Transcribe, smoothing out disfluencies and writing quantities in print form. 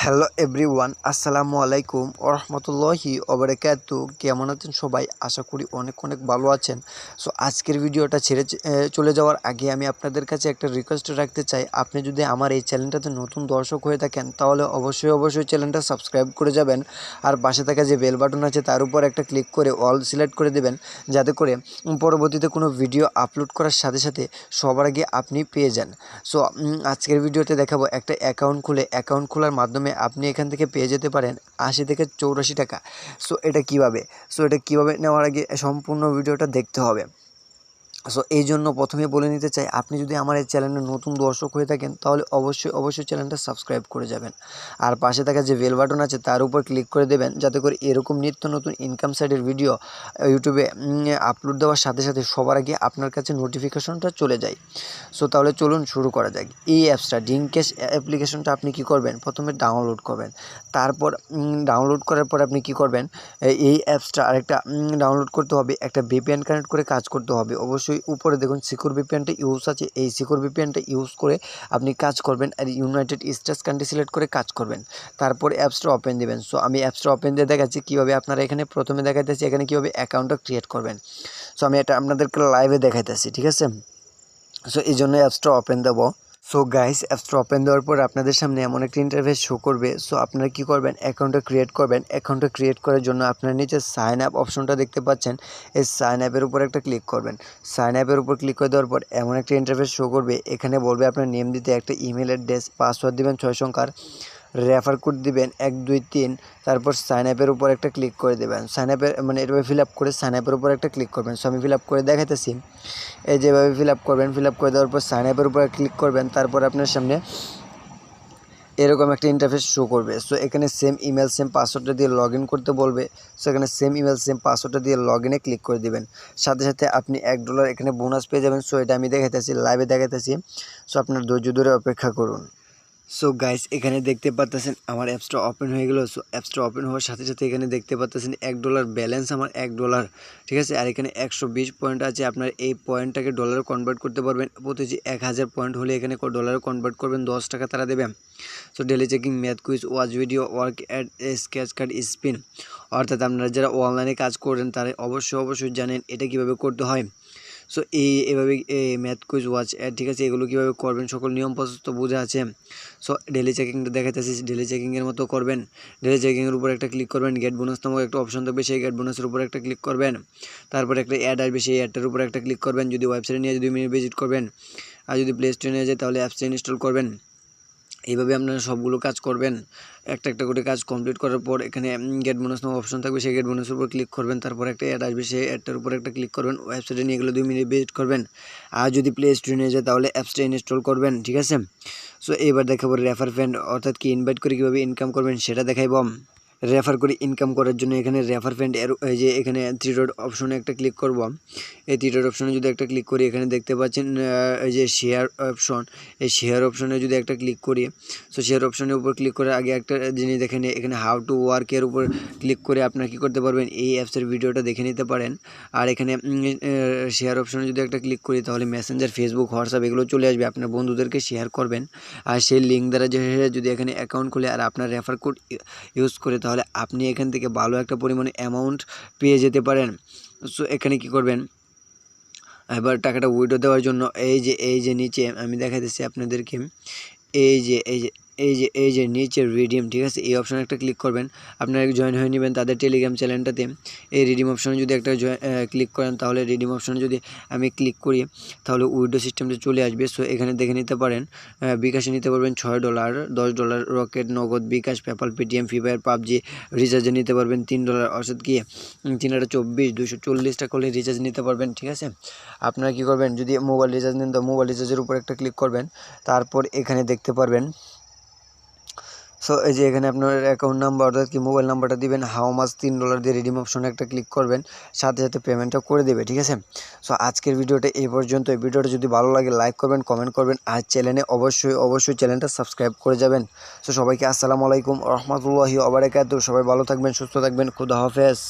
Hello everyone, আসসালামু আলাইকুম ওরহমতুল্লাহি ওবারাকাতু। কেমন আছেন সবাই? আশা করি অনেক অনেক ভালো আছেন। সো আজকের ভিডিওটা ছেড়ে চলে যাওয়ার আগে আমি আপনাদের কাছে একটা রিকোয়েস্ট রাখতে চাই। আপনি যদি আমার এই চ্যানেলটাতে নতুন দর্শক হয়ে থাকেন তাহলে অবশ্যই চ্যানেলটা সাবস্ক্রাইব করে যাবেন। আর পাশে থাকা যে বেল বাটন আছে তার উপর একটা ক্লিক করে অল সিলেক্ট করে দেবেন, যাতে করে পরবর্তীতে কোনো ভিডিও আপলোড করার সাথে সাথে সবার আগে আপনি পেয়ে যান। সো আজকের ভিডিওতে দেখাবো একটা অ্যাকাউন্ট খোলার মাধ্যমে আপনি এখান থেকে পেয়ে যেতে পারেন ৮০ থেকে ৮৪ টাকা। সো এটা কিভাবে নেওয়ার আগে সম্পূর্ণ ভিডিওটা দেখতে হবে। সো এই জন্য প্রথমে বলে নিতে চাই, আপনি যদি আমার এই চ্যানেলে নতুন দর্শক হয়ে থাকেন তাহলে অবশ্যই চ্যানেলটা সাবস্ক্রাইব করে যাবেন। আর পাশে থাকা যে বেল বাটন আছে তার উপর ক্লিক করে দেবেন, যাতে করে এরকম নিত্য নতুন ইনকাম সাইটের ভিডিও ইউটিউবে আপলোড দেওয়ার সাথে সাথে সবার আগে আপনার কাছে নোটিফিকেশনটা চলে যায়। সো তাহলে চলুন শুরু করা যাক। এই অ্যাপসটা ডিঙ্কেশ অ্যাপ্লিকেশনটা আপনি কি করবেন, প্রথমে ডাউনলোড করবেন। তারপর ডাউনলোড করার পর আপনি কি করবেন, এই অ্যাপসটা আরেকটা ডাউনলোড করতে হবে, একটা ভিপিএন কানেক্ট করে কাজ করতে হবে। অবশ্যই উপরে দেখুন সিকিউর ভিপিএনটা ইউজ আছে, এই সিকিউর ভিপিএনটা ইউজ করে আপনি কাজ করবেন। আর ইউনাইটেড স্টেটস কান্ট্রি সিলেক্ট করে কাজ করবেন। তারপর অ্যাপসটা ওপেন দেবেন। সো আমি অ্যাপসটা ওপেন দিয়ে দেখাচ্ছি কীভাবে আপনারা এখানে প্রথমে দেখাইতেছি এখানে কীভাবে অ্যাকাউন্টটা ক্রিয়েট করবেন। সো আমি এটা আপনাদেরকে লাইভে দেখাইতেছি, ঠিক আছে? সো এই জন্য অ্যাপসটা ওপেন দেবো। সো গাইস, অ্যাপসটা ওপেন দেওয়ার পর আপনাদের সামনে এমন একটা ইন্টারফেস শো করবে। সো আপনারা কী করবেন, অ্যাকাউন্টটা ক্রিয়েট করবেন। অ্যাকাউন্টটা ক্রিয়েট করার জন্য আপনারা নিচে সাইন আপ অপশনটা দেখতে পাচ্ছেন, এই সাইন আপের উপর একটা ক্লিক করবেন। সাইন আপের উপর ক্লিক করে দেওয়ার পর এমন একটা ইন্টারফেস শো করবে, এখানে বলবে আপনার নেম দিতে, একটা ইমেল অ্যাড্রেস, পাসওয়ার্ড দিবেন 6 সংখ্যার, রেফার কোড দিবেন 1 2 3, তারপর সাইন আপের উপর একটা ক্লিক করে দেবেন। সাইন আপের এভাবে ফিল আপ করে সাইন আপের উপর একটা ক্লিক করবেন। সো আমি ফিল আপ করে দেখাইতেছি। এই যেভাবে ফিল আপ করবেন, ফিল আপ করে দেওয়ার পর সাইন আপের উপর ক্লিক করবেন। তারপর আপনার সামনে এরকম একটা ইন্টারফেস শো করবে। সো এখানে সেম ইমেল সেম পাসওয়ার্ডটা দিয়ে লগ ইন করতে বলবে। সো এখানে সেম ইমেল সেম পাসওয়ার্ডটা দিয়ে লগ ইনে ক্লিক করে দেবেন। সাথে সাথে আপনি $1 এখানে বোনাস পেয়ে যাবেন। সো এটা আমি দেখাইতেছি, লাইভে দেখাইতেছি। সো আপনার ধৈর্য ধরে অপেক্ষা করুন। সো গাইস, এখানে দেখতে পাচ্ছেন আমার অ্যাপসটা ওপেন হয়ে গেল। সো অ্যাপসটা ওপেন হওয়ার সাথে সাথে এখানে দেখতে পাচ্ছেন $1 ব্যালেন্স, আমার $1, ঠিক আছে? আর এখানে 120 পয়েন্ট আছে। আপনার এই পয়েন্টটাকে ডলারে কনভার্ট করতে পারবেন। প্রতি 1000 পয়েন্ট হলে এখানে ডলারে কনভার্ট করবেন, 10 টাকা তারা দেবে। So daily checking, math quiz, watch video, work ad, sketch card, spin. অর্থাৎ আপনারা যারা অনলাইনে কাজ করেন তারা অবশ্যই জানেন এটা কীভাবে করতে হয়। সো এভাবে ম্যাথ কুইজ, ওয়াচ অ্যাড, ঠিক আছে? এগুলো কীভাবে করবেন সকল নিয়ম প্রসেস তো বোঝা আছে। সো ডেলি চেকিংটা দেখাইতেছি, ডেলি চেকিংয়ের মতো করবেন। ডেলি চেকিংয়ের উপর একটা ক্লিক করবেন, গেট বোনাস নামক একটা অপশন থাকবে, সেই গেট বোনাসের উপর একটা ক্লিক করবেন। তারপর একটা অ্যাড আসবে, সেই অ্যাডটার উপর একটা ক্লিক করবেন। যদি ওয়েবসাইটে নিয়ে 2 মিনিট ভিজিট করবেন, আর যদি প্লে স্টোরে নিয়ে যায় তাহলে অ্যাপসটা ইনস্টল করবেন। এইভাবে আপনারা সবগুলো কাজ করবেন। একটা করে কাজ কমপ্লিট করার পর এখানে গেট বোনাস নামক অপশন থাকবে, সেই গেট বোনাসের উপর ক্লিক করবেন। তারপর একটা অ্যাড আসবে, সেই অ্যাডটার উপর একটা ক্লিক করবেন। ওয়েবসাইটে নিয়ে গেলে 2 মিনিট ভিজিট করবেন। আর যদি প্লে স্টোরে নিয়ে যায় তাহলে অ্যাপসটা ইনস্টল করবেন, ঠিক আছে? সো এবার দেখাবো রেফার ফ্রেন্ড, অর্থাৎ কি ইনভাইট করে কীভাবে ইনকাম করবেন সেটা দেখাইব। রেফার করে ইনকাম করার জন্য এখানে রেফার ফ্রেন্ড এই যে এখানে 3 ডট অপশনে একটা ক্লিক করব। এই 3 ডট অপশনে যদি একটা ক্লিক করি, এখানে দেখতে পাচ্ছেন এই যে শেয়ার অপশন, এই শেয়ার অপশনে যদি একটা ক্লিক করি, সো শেয়ার অপশনের উপর ক্লিক করে আগে একটা জিনিস দেখে নিই, এখানে হাউ টু ওয়ার্ক এর উপর ক্লিক করে আপনারা কী করতে পারবেন, এই অ্যাপসের ভিডিওটা দেখে নিতে পারেন। আর এখানে শেয়ার অপশনে যদি একটা ক্লিক করি তাহলে মেসেঞ্জার, ফেসবুক, হোয়াটসঅ্যাপ এগুলো চলে আসবে। আপনার বন্ধুদেরকে শেয়ার করবেন, আর সেই লিঙ্ক দ্বারা যদি এখানে অ্যাকাউন্ট খুলে আর আপনার রেফার কোড ইউজ করে তাহলে আপনি এখান থেকে ভালো একটা পরিমাণে অ্যামাউন্ট পেয়ে যেতে পারেন। সো এখানে কি করবেন, এবার টাকাটা উইথড্র দেওয়ার জন্য এই যে নিচে আমি দেখাইতেছি আপনাদেরকে, এই যে নিচে রিডিম, ঠিক আছে? এই অপশানে একটা ক্লিক করবেন। আপনারা জয়েন হয়ে নেবেন তাদের টেলিগ্রাম চ্যানেলটাতে। এই রিডিম অপশানে যদি একটা ক্লিক করেন তাহলে রিডিম অপশানে যদি আমি ক্লিক করি তাহলে উইথড্র সিস্টেমটা চলে আসবে। সো এখানে দেখে নিতে পারেন, বিকাশে নিতে পারবেন $6, $10 Rocket, Nagad, bKash, PayPal, Paytm, Free Fire, PUBG. রিচার্জে নিতে পারবেন $3, অর্থাৎ কি 3/24 240 টাকা হলে রিচার্জ নিতে পারবেন, ঠিক আছে? আপনারা কী করবেন, যদি মোবাইল রিচার্জ নেন তো মোবাইল রিচার্জের উপর একটা ক্লিক করবেন। তারপর এখানে দেখতে পারবেন, সো এই যে এখানে আপনার অ্যাকাউন্ট নাম্বার অর্থাৎ কি মোবাইল নাম্বারটা দিবেন, হাউ মাছ $3 দিয়ে রিডিম অপশনে একটা ক্লিক করবেন, সাথে সাথে পেমেন্টটা করে দেবে, ঠিক আছে? সো আজকের ভিডিওটা এই পর্যন্ত। এই ভিডিওটা যদি ভালো লাগে লাইক করবেন, কমেন্ট করবেন, আর চ্যানেলে অবশ্যই চ্যানেলটা সাবস্ক্রাইব করে যাবেন। সো সবাইকে আসসালামু আলাইকুম ওয়া রাহমাতুল্লাহি ওয়া বারাকাতুহু। সবাই ভালো থাকবেন, সুস্থ থাকবেন, খুদা হাফেজ।